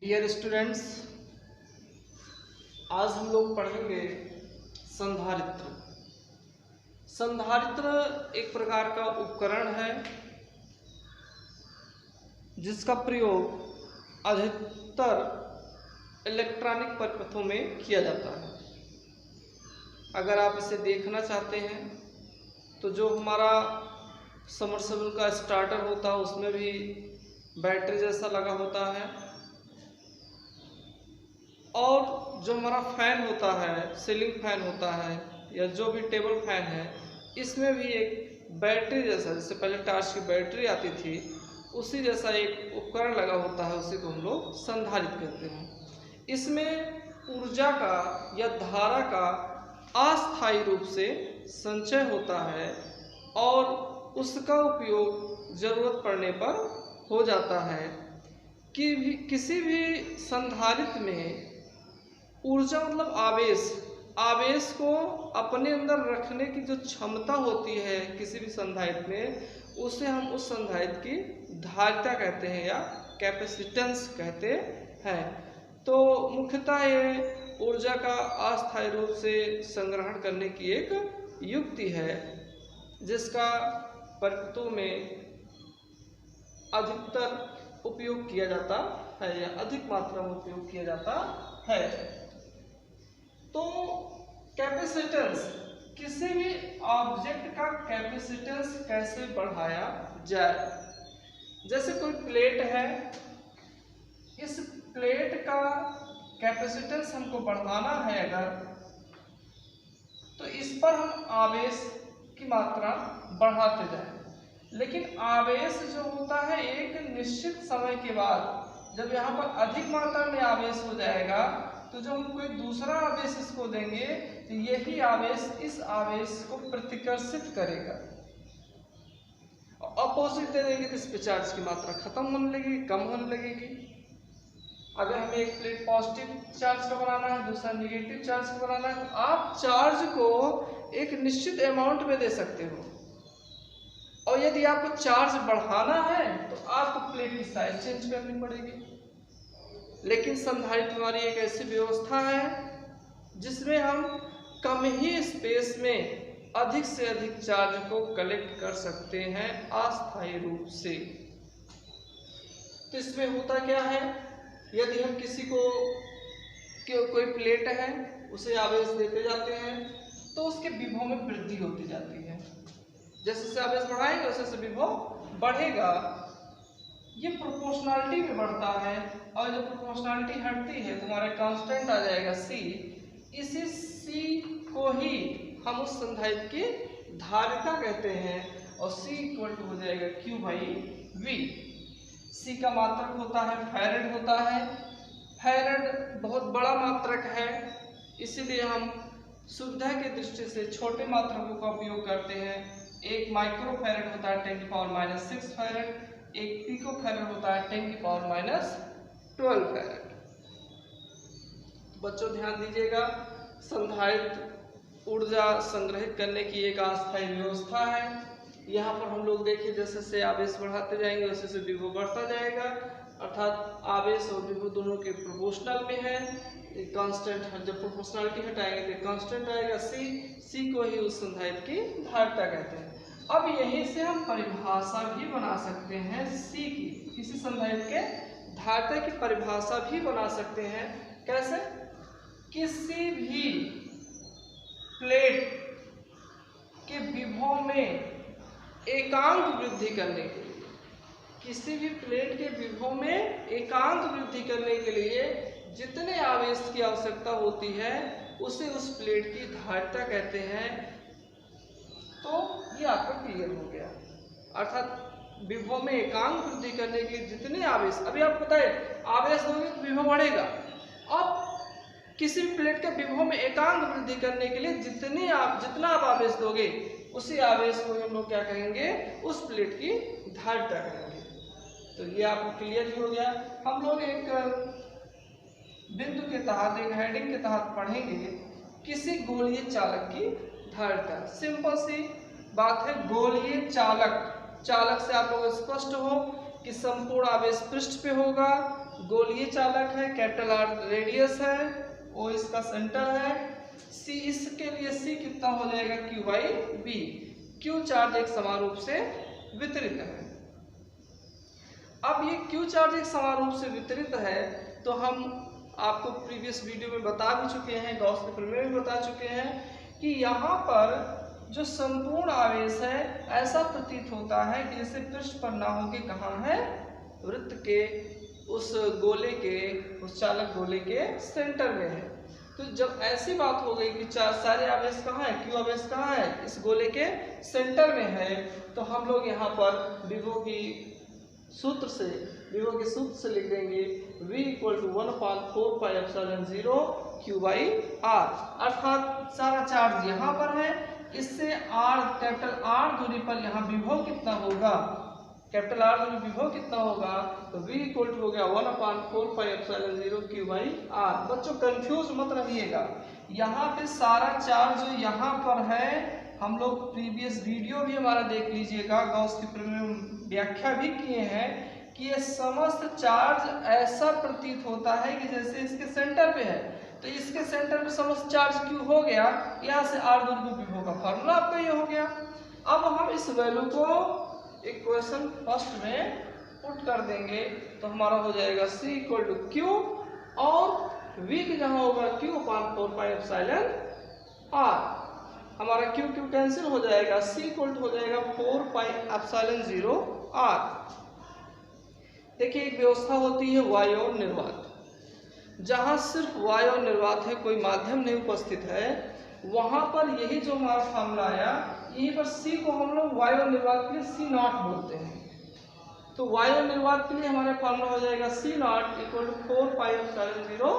Dear students, आज हम लोग पढ़ेंगे संधारित्र। संधारित्र एक प्रकार का उपकरण है जिसका प्रयोग अधिकतर इलेक्ट्रॉनिक परिपथों में किया जाता है। अगर आप इसे देखना चाहते हैं तो जो हमारा सबमर्सिबल का स्टार्टर होता है उसमें भी बैटरी जैसा लगा होता है, और जो हमारा फैन होता है, सीलिंग फैन होता है या जो भी टेबल फैन है, इसमें भी एक बैटरी जैसा, जैसे पहले टॉर्च की बैटरी आती थी उसी जैसा एक उपकरण लगा होता है, उसी को हम लोग संधारित्र कहते हैं। इसमें ऊर्जा का या धारा का अस्थायी रूप से संचय होता है और उसका उपयोग जरूरत पड़ने पर हो जाता है। कि किसी भी संधारित्र में ऊर्जा मतलब आवेश को अपने अंदर रखने की जो क्षमता होती है किसी भी संधारित्र में, उसे हम उस संधारित्र की धारिता कहते हैं या कैपेसिटेंस कहते हैं। तो मुख्यतः ये ऊर्जा का अस्थायी रूप से संग्रहण करने की एक युक्ति है जिसका परिपथों में अधिकतर उपयोग किया जाता है या अधिक मात्रा में उपयोग किया जाता है। तो कैपेसिटेंस, किसी भी ऑब्जेक्ट का कैपेसिटेंस कैसे बढ़ाया जाए। जैसे कोई प्लेट है, इस प्लेट का कैपेसिटेंस हमको बढ़ाना है अगर, तो इस पर हम आवेश की मात्रा बढ़ाते जाएं। लेकिन आवेश जो होता है एक निश्चित समय के बाद जब यहाँ पर अधिक मात्रा में आवेश हो जाएगा तो जब हम कोई दूसरा आवेश इसको देंगे तो यही आवेश इस आवेश को प्रतिकर्षित करेगा, अपोजिट दे देंगे तो इस पे चार्ज की मात्रा खत्म होने लगेगी, कम होने लगेगी। अगर हमें एक प्लेट पॉजिटिव चार्ज का बनाना है, दूसरा निगेटिव चार्ज का बनाना है, तो आप चार्ज को एक निश्चित अमाउंट में दे सकते हो, और यदि आपको चार्ज बढ़ाना है तो आपको प्लेट की साइज चेंज करनी पड़ेगी। लेकिन संधारित्र हमारी एक ऐसी व्यवस्था है जिसमें हम कम ही स्पेस में अधिक से अधिक चार्ज को कलेक्ट कर सकते हैं अस्थायी रूप से। तो इसमें होता क्या है, यदि हम किसी को कोई प्लेट है उसे आवेश देते जाते हैं तो उसके विभव में वृद्धि होती जाती है। जैसे जैसे आवेश बढ़ाएंगे वैसे वैसे विभव बढ़ेगा। ये प्रोपोर्शनलिटी में बढ़ता है, और जब प्रोपोर्शनलिटी हटती है तो हमारा कांस्टेंट आ जाएगा C। इसी C को ही हम उस संधारित्र की धारिता कहते हैं, और C इक्वल टू हो जाएगा Q/V। C का मात्रक होता है फैरेड होता है। फैरेड बहुत बड़ा मात्रक है, इसीलिए हम सुविधा की दृष्टि से छोटे मात्रकों का उपयोग करते हैं। एक माइक्रो फैरेड होता है 10⁻⁶ फैरेड, एक पिको फैरेड होता है 10⁻12 फैरेड। बच्चों ध्यान दीजिएगा, संधारित्र ऊर्जा संग्रहित करने की एक अस्थायी व्यवस्था है। यहाँ पर हम लोग देखिए जैसे जैसे आवेश बढ़ाते जाएंगे वैसे वैसे विभव बढ़ता जाएगा, अर्थात आवेश और विभव दोनों के प्रोपोर्शनल में है। कांस्टेंट, जब प्रोपोर्शनलिटी हटाएंगे तो कांस्टेंट आएगा C को ही उस संधारित्र की धारिता कहते हैं। अब यहीं से हम परिभाषा भी बना सकते हैं C की, किसी संधारित्र के धारिता की परिभाषा भी बना सकते हैं। कैसे? किसी भी प्लेट के विभव में एकांक वृद्धि करने के लिए, किसी भी प्लेट के विभव में एकांक वृद्धि करने के लिए जितने आवेश की आवश्यकता होती है उसे उस प्लेट की धारिता कहते हैं। तो ये आपका क्लियर हो गया, अर्थात विभव में एकांक वृद्धि करने के लिए जितने आवेश, अभी आपको बताए आवेश दोगे तो विभव बढ़ेगा। अब किसी भी प्लेट के विभव में एकांक वृद्धि करने के लिए जितना आप आवेश दोगे उसी आवेश को हम लोग क्या कहेंगे, उस प्लेट की धारिता कहेंगे। तो ये आपको क्लियर हो गया। हम लोग एक बिंदु के तहत, एक हेडिंग के तहत पढ़ेंगे किसी गोलीय चालक की धारिता। सिंपल सी बात है, गोलीय चालक से आप लोग स्पष्ट हो कि संपूर्ण आवेश पृष्ठ पे होगा गोलीय चालक है, कैपिटल आर रेडियस है, ओ इसका सेंटर है, सी इसके लिए सी कितना हो जाएगा Q by B. Q charge एक समान रूप से वितरित है। अब ये क्यू चार्ज एक समान रूप से वितरित है तो हम आपको प्रीवियस वीडियो में बता भी चुके हैं, गॉस के प्रमेय में बता चुके हैं कि यहाँ पर जो संपूर्ण आवेश है ऐसा प्रतीत होता है कि जैसे पृष्ठ पर ना हो के कहाँ है, वृत्त के उस गोले के, उस चालक गोले के सेंटर में है। तो जब ऐसी बात हो गई कि सारे आवेश कहाँ है, क्यू आवेश कहाँ है, इस गोले के सेंटर में है, तो हम लोग यहाँ पर विभव के सूत्र से लिख देंगे V = 1/4πε0 Q बाई R, अर्थात सारा चार्ज यहाँ पर है, इससे R कैपिटल R दूरी पर यहाँ विभव कितना होगा, कैपिटल R दूरी विभव कितना होगा, तो V = हो गया 1/4πε0 Q बाई R। बच्चों कंफ्यूज मत रहिएगा, यहाँ पे सारा चार्ज जो यहाँ पर है, हम लोग प्रीवियस वीडियो भी हमारा देख लीजिएगा, गॉस के प्रमेय व्याख्या भी किए हैं कि ये समस्त चार्ज ऐसा प्रतीत होता है कि जैसे इसके सेंटर पे है, तो इसके सेंटर पे समस्त चार्ज क्यू हो गया, यहाँ से आर दूरी पर विभव का फार्मूला आपका ये हो गया। अब हम इस वैल्यू को इक्वेशन फर्स्ट में पुट कर देंगे तो हमारा हो जाएगा C = Q और V की जहाँ होगा Q/4πε R, हमारा Q कैंसिल हो जाएगा, C = हो जाएगा 4πε0 R। देखिए एक व्यवस्था होती है वाय और निर्वात, जहाँ सिर्फ वाय और निर्वात है, कोई माध्यम नहीं उपस्थित है, वहां पर यही जो हमारा फार्मूला आया, यहीं पर C को हम लोग वाय और निर्वात के लिए C0 बोलते हैं। तो वाय और निर्वात के लिए हमारा फार्मूला हो जाएगा C0 = 4πε0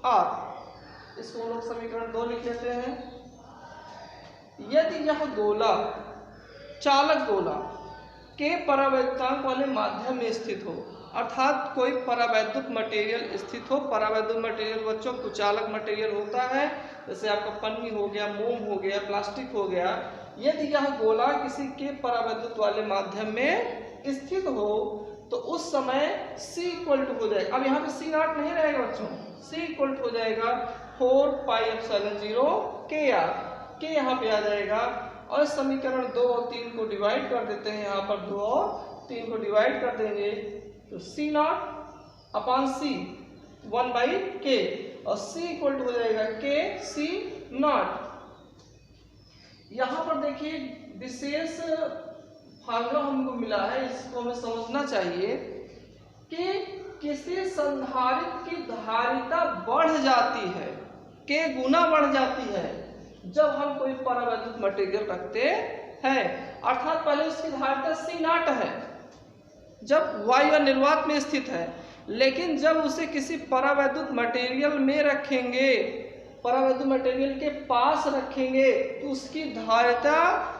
R। इसको हम लोग समीकरण 2 लिख लेते हैं। यदि यह गोला, चालक गोला के परावैद्युतांक वाले माध्यम में स्थित हो, अर्थात कोई परावैद्युत मटेरियल स्थित हो, परावैद्युत मटेरियल बच्चों कुचालक मटेरियल होता है, जैसे आपका पन्नी हो गया, मोम हो गया, प्लास्टिक हो गया, यदि यह गोला किसी के परावैद्युत वाले माध्यम में स्थित हो तो उस समय C = हो जाएगा, अब यहाँ पे C0 नहीं रहेगा बच्चों, C = हो जाएगा 4πε0 KR, के यहाँ पे आ जाएगा, और समीकरण 2 और 3 को डिवाइड कर देते हैं, यहाँ पर 2 और 3 को डिवाइड कर देंगे तो C0/C 1/K और C = हो जाएगा KC0। यहाँ पर देखिए विशेष फार्मूला हमको मिला है, इसको हमें समझना चाहिए कि किसी संधारित्र की धारिता बढ़ जाती है, K गुना बढ़ जाती है जब हम कोई परावैद्युत मटेरियल रखते हैं, अर्थात पहले उसकी धारिता C0 है जब वायु या निर्वात में स्थित है, लेकिन जब उसे किसी परावैद्युत मटेरियल में रखेंगे, परावैद्युत मटेरियल के पास रखेंगे, तो उसकी धारिता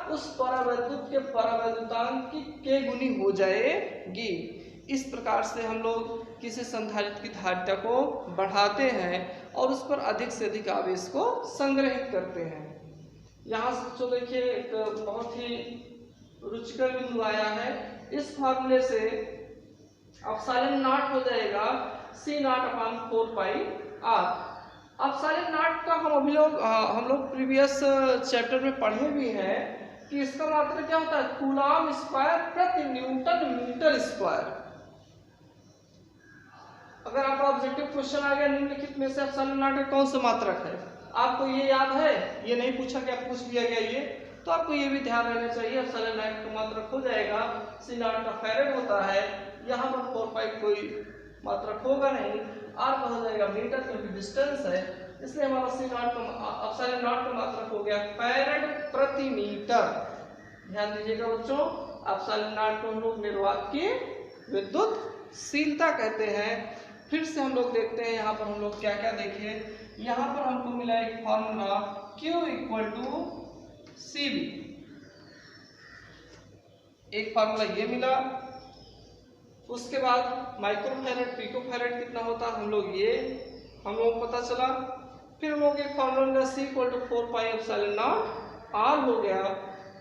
उस परावैद्युत के परावैद्युतांक की K गुनी हो जाएगी। इस प्रकार से हम लोग किसी संधारित्र की धारिता को बढ़ाते हैं और उस पर अधिक से अधिक आवेश को संग्रहित करते हैं। यहाँ से तो देखिए एक बहुत ही रुचिकर बिंदु आया है, इस फार्मूले से ε0 हो जाएगा C0/4πR। ε0 का हम लोग प्रीवियस चैप्टर में पढ़े भी हैं कि इसका मात्रा क्या होता है, कूलम स्क्वायर प्रति न्यूटन मीटर स्क्वायर। अगर आपका ऑब्जेक्टिव क्वेश्चन आ गया निम्नलिखित में से ε0 का कौन सा मात्रक है, आपको ये याद है, ये नहीं पूछा कि आप पूछ लिया गया ये, तो आपको ये भी ध्यान रहना चाहिए ε0 का मात्रक हो जाएगा C0 का फैरेड होता है, यहाँ पर 4π कोई मात्रक होगा नहीं, R का हो जाएगा मीटर क्योंकि डिस्टेंस है, इसलिए हमारा C0 का ε0 का मात्रक हो गया फैरेड प्रति मीटर। ध्यान दीजिएगा बच्चों, ε0 को हम लोग निर्वात की विद्युतशीलता कहते हैं। फिर से हम लोग देखते हैं यहाँ पर हम लोग क्या क्या देखे, यहाँ पर हमको मिला एक फॉर्मूला Q = CV, एक फार्मूला ये मिला। उसके बाद माइक्रोफैरेड पिकोफैरेड कितना होता है हम लोग पता चला। फिर हम लोग एक फार्मूला मिला C = 4πε0 R हो गया,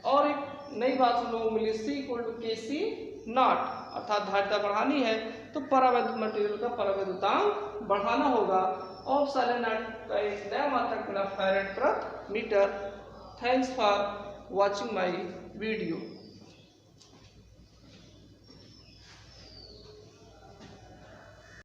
और एक नई बात हम लोग मिली C = KC0 अर्थात धारिता बढ़ानी है तो परावैद्युत मटेरियल का परावैद्युतांक बढ़ाना होगा और सोलेनॉइड का एक नया मात्रक मिला फैराड प्रति metre. Thanks for watching my video.